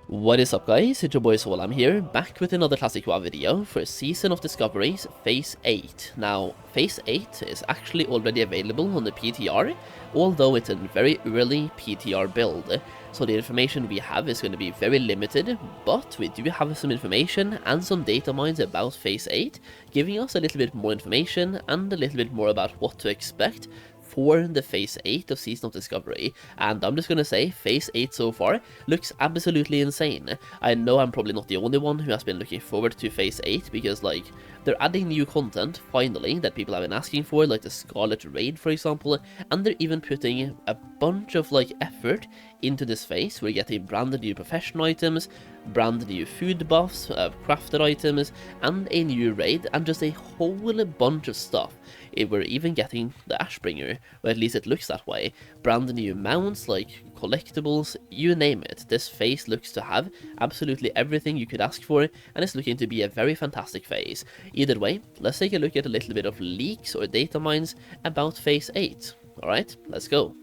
What is up guys, it's your boy Soul. I'm here, back with another Classic WoW video for Season of Discoveries Phase 8. Now, Phase 8 is actually already available on the PTR, although it's a very early PTR build, so the information we have is going to be very limited, but we do have some information and some data mines about Phase 8, giving us a little bit more information and a little bit more about what to expect for the Phase 8 of Season of Discovery, and I'm just gonna say, Phase 8 so far looks absolutely insane. I know I'm probably not the only one who has been looking forward to Phase 8, because like, they're adding new content, finally, that people have been asking for, like the Scarlet raid for example, and they're even putting a bunch of like effort into this phase. We're getting brand new professional items, brand new food buffs, crafted items, and a new raid, and just a whole bunch of stuff. We're even getting the Ashbringer, or at least it looks that way. Brand new mounts, like collectibles, you name it. This phase looks to have absolutely everything you could ask for, and it's looking to be a very fantastic phase. Either way, let's take a look at a little bit of leaks or data mines about Phase 8. Alright, let's go.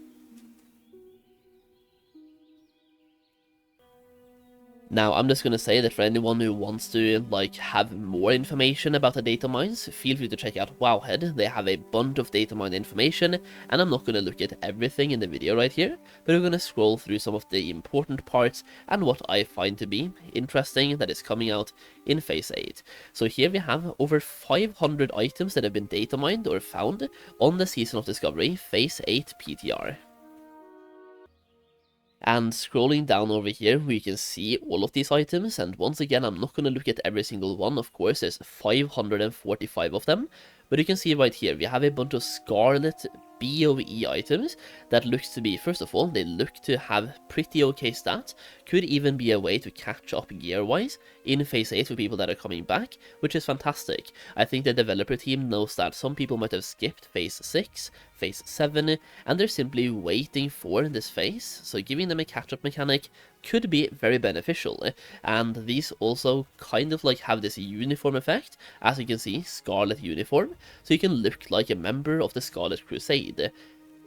Now, I'm just gonna say that for anyone who wants to, like, have more information about the data mines, feel free to check out Wowhead. They have a bunch of data mine information, and I'm not gonna look at everything in the video right here, but we're gonna scroll through some of the important parts and what I find to be interesting that is coming out in Phase 8. So here we have over 500 items that have been data mined or found on the Season of Discovery Phase 8 PTR. And scrolling down over here, we can see all of these items, and once again, I'm not going to look at every single one, of course, there's 545 of them, but you can see right here, we have a bunch of Scarlet BOE items that looks to be, first of all, they look to have pretty okay stats, could even be a way to catch up gear-wise in Phase 8 for people that are coming back, which is fantastic. I think the developer team knows that some people might have skipped Phase 6, Phase 7, and they're simply waiting for this phase, so giving them a catch-up mechanic could be very beneficial, and these also kind of like have this uniform effect, as you can see, Scarlet uniform, so you can look like a member of the Scarlet Crusade.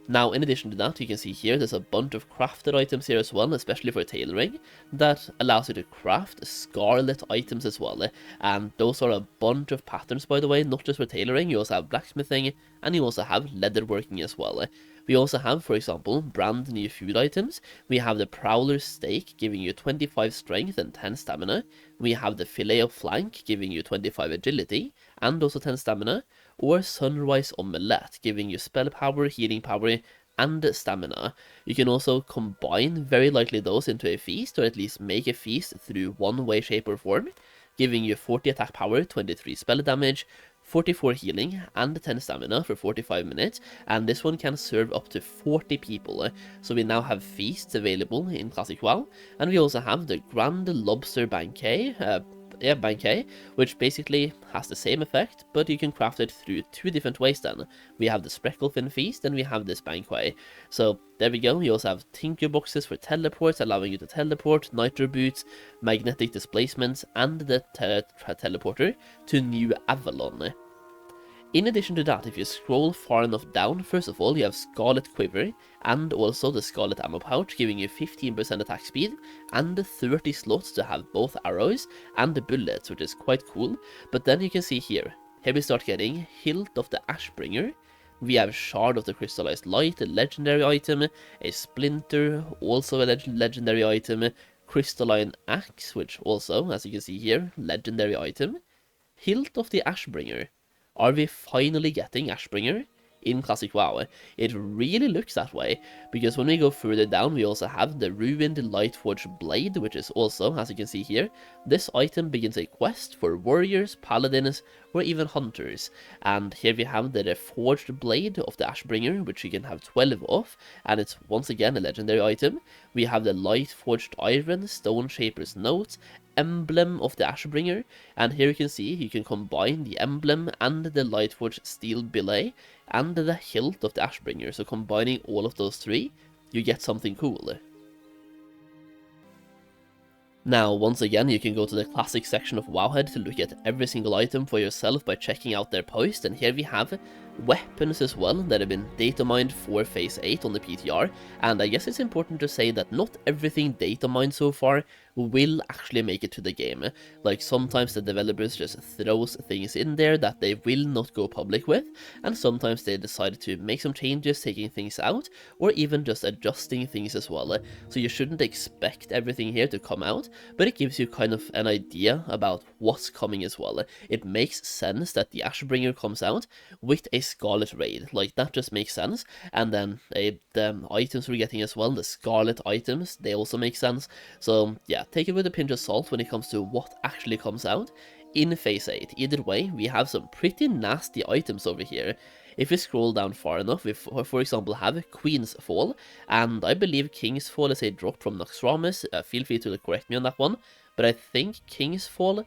Now, in addition to that, you can see here there's a bunch of crafted items here as well, especially for tailoring, that allows you to craft Scarlet items as well, and those are a bunch of patterns, by the way, not just for tailoring. You also have blacksmithing, and you also have leatherworking as well. We also have, for example, brand new food items. We have the Prowler Steak, giving you 25 strength and 10 stamina. We have the Filet of Flank, giving you 25 agility, and also 10 stamina. Or Sunrise Omelette, giving you spell power, healing power, and stamina. You can also combine very likely those into a feast, or at least make a feast through one way, shape, or form, giving you 40 attack power, 23 spell damage, 44 healing, and 10 stamina for 45 minutes, and this one can serve up to 40 people. So we now have feasts available in Classic WoW, and we also have the Grand Lobster Banquet, which basically has the same effect, but you can craft it through two different ways then. We have the Sprecklefin Feast, and we have this Banquet. So there we go. We also have Tinker Boxes for teleports, allowing you to teleport, Nitro Boots, Magnetic Displacements, and the teleporter to New Avalon. In addition to that, if you scroll far enough down, first of all, you have Scarlet Quiver, and also the Scarlet Ammo Pouch, giving you 15% attack speed, and 30 slots to have both arrows and the bullets, which is quite cool. But then you can see here we start getting Hilt of the Ashbringer, we have Shard of the Crystallized Light, a legendary item, a Splinter, also a legendary item, Crystalline Axe, which also, as you can see here, legendary item, Hilt of the Ashbringer. Are we finally getting Ashbringer in Classic WoW? It really looks that way, because when we go further down, we also have the Ruined Lightforged Blade, which is also, as you can see here, this item begins a quest for warriors, paladins, or even hunters. And here we have the Reforged Blade of the Ashbringer, which you can have 12 of, and it's once again a legendary item. We have the Lightforged Iron, Stone Shaper's Note, Emblem of the Ashbringer, and here you can see you can combine the emblem and the Lightforged Steel Billet and the Hilt of the Ashbringer, so combining all of those three, you get something cool. Now, once again, you can go to the classic section of Wowhead to look at every single item for yourself by checking out their post, and here we have weapons as well that have been data mined for Phase 8 on the PTR, and I guess it's important to say that not everything data mined so far will actually make it to the game. Like, sometimes the developers just throws things in there that they will not go public with, and sometimes they decide to make some changes, taking things out, or even just adjusting things as well. So you shouldn't expect everything here to come out, but it gives you kind of an idea about what's coming as well. It makes sense that the Ashbringer comes out with a Scarlet raid, like that just makes sense, and then the items we're getting as well, the Scarlet items, they also make sense. So yeah, take it with a pinch of salt when it comes to what actually comes out in Phase 8. Either way, we have some pretty nasty items over here. If we scroll down far enough, we for example have Queen's Fall, and I believe King's Fall is a drop from Naxxramas. Feel free to correct me on that one, but I think King's Fall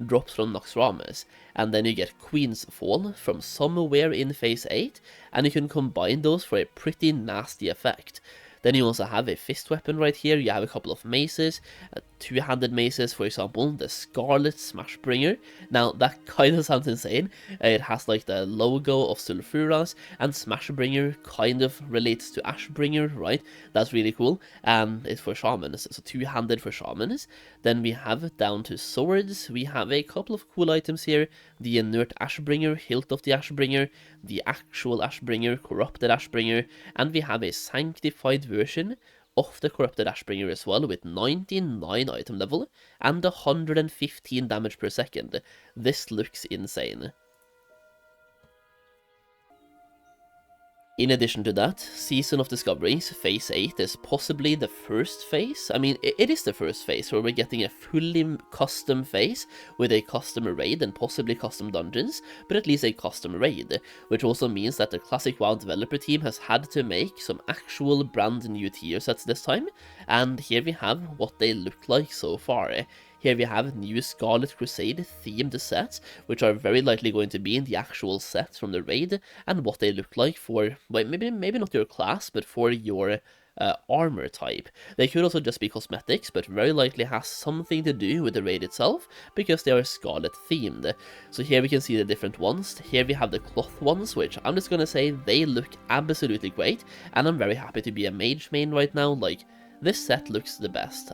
drops from Naxxramas, and then you get Queen's Fall from somewhere in Phase 8, and you can combine those for a pretty nasty effect. Then you also have a fist weapon right here, you have a couple of maces, two-handed maces, for example, the Scarlet Smashbringer. Now, that kind of sounds insane. It has like the logo of Sulfuras, and Smashbringer kind of relates to Ashbringer, right? That's really cool, and it's for shamans, so two-handed for shamans. Then we have down to swords, we have a couple of cool items here, the inert Ashbringer, hilt of the Ashbringer, the actual Ashbringer, corrupted Ashbringer, and we have a sanctified version of the corrupted Ashbringer as well, with 99 item level and 115 damage per second. This looks insane. In addition to that, Season of Discoveries, Phase 8, is possibly the first phase. I mean, it is the first phase where we're getting a fully custom phase with a custom raid and possibly custom dungeons, but at least a custom raid, which also means that the Classic WoW developer team has had to make some actual brand new tier sets this time, and here we have what they look like so far. Here we have new Scarlet Crusade themed sets, which are very likely going to be in the actual set from the raid, and what they look like for, well, maybe not your class, but for your armor type. They could also just be cosmetics, but very likely has something to do with the raid itself, because they are Scarlet themed. So here we can see the different ones. Here we have the cloth ones, which I'm just gonna say they look absolutely great, and I'm very happy to be a mage main right now. Like, this set looks the best.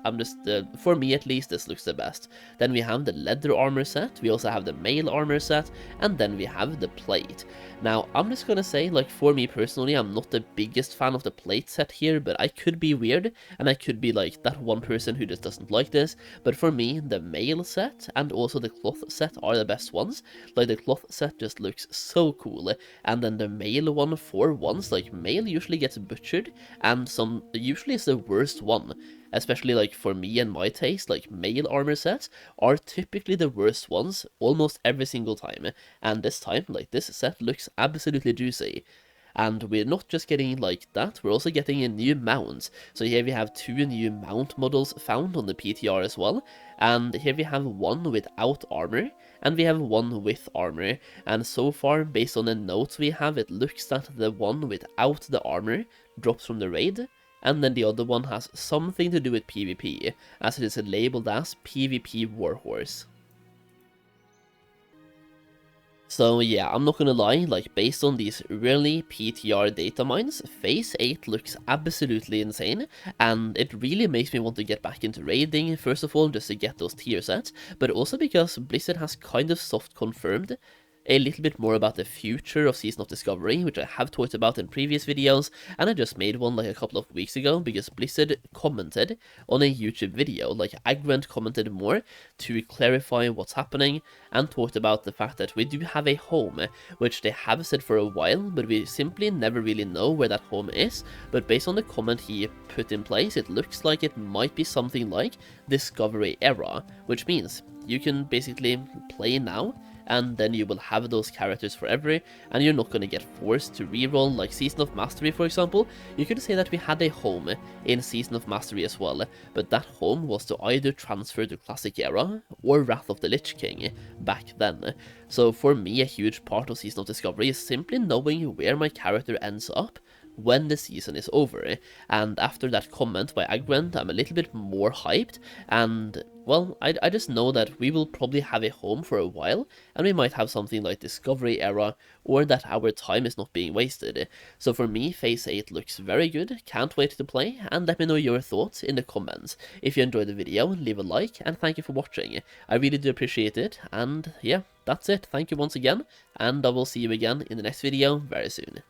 For me at least, this looks the best. Then we have the leather armor set, we also have the mail armor set, and then we have the plate. Now, I'm just gonna say, like, for me personally, I'm not the biggest fan of the plate set here, but I could be weird, and I could be like that one person who just doesn't like this, but for me, the mail set and also the cloth set are the best ones. Like, the cloth set just looks so cool, and then the mail one for once, like, mail usually gets butchered, and usually is the worst one, especially like for me and my taste. Like, mail armor sets are typically the worst ones almost every single time, and this time, like, this set looks absolutely juicy. And we're not just getting like that, we're also getting a new mount. So here we have two new mount models found on the PTR as well, and here we have one without armor, and we have one with armor, and so far, based on the notes we have, it looks that the one without the armor drops from the raid, and then the other one has something to do with PvP, as it is labeled as PvP Warhorse. So yeah, I'm not gonna lie, like, based on these early PTR data mines, Phase 8 looks absolutely insane, and it really makes me want to get back into raiding, first of all, just to get those tier sets, but also because Blizzard has kind of soft confirmed a little bit more about the future of Season of Discovery, which I have talked about in previous videos, and I just made one like a couple of weeks ago, because Blizzard commented on a YouTube video, like Agrent commented more to clarify what's happening, and talked about the fact that we do have a home, which they have said for a while, but we simply never really know where that home is. But based on the comment he put in place, it looks like it might be something like Discovery Era, which means you can basically play now, and then you will have those characters forever, and you're not going to get forced to reroll like Season of Mastery, for example. You could say that we had a home in Season of Mastery as well, but that home was to either transfer to Classic Era or Wrath of the Lich King back then. So for me, a huge part of Season of Discovery is simply knowing where my character ends up when the season is over. And after that comment by Agrand, I'm a little bit more hyped, and well, I just know that we will probably have a home for a while, and we might have something like Discovery Era, or that our time is not being wasted. So for me, Phase 8 looks very good, can't wait to play, and let me know your thoughts in the comments. If you enjoyed the video, leave a like, and thank you for watching. I really do appreciate it, and yeah, that's it. Thank you once again, and I will see you again in the next video very soon.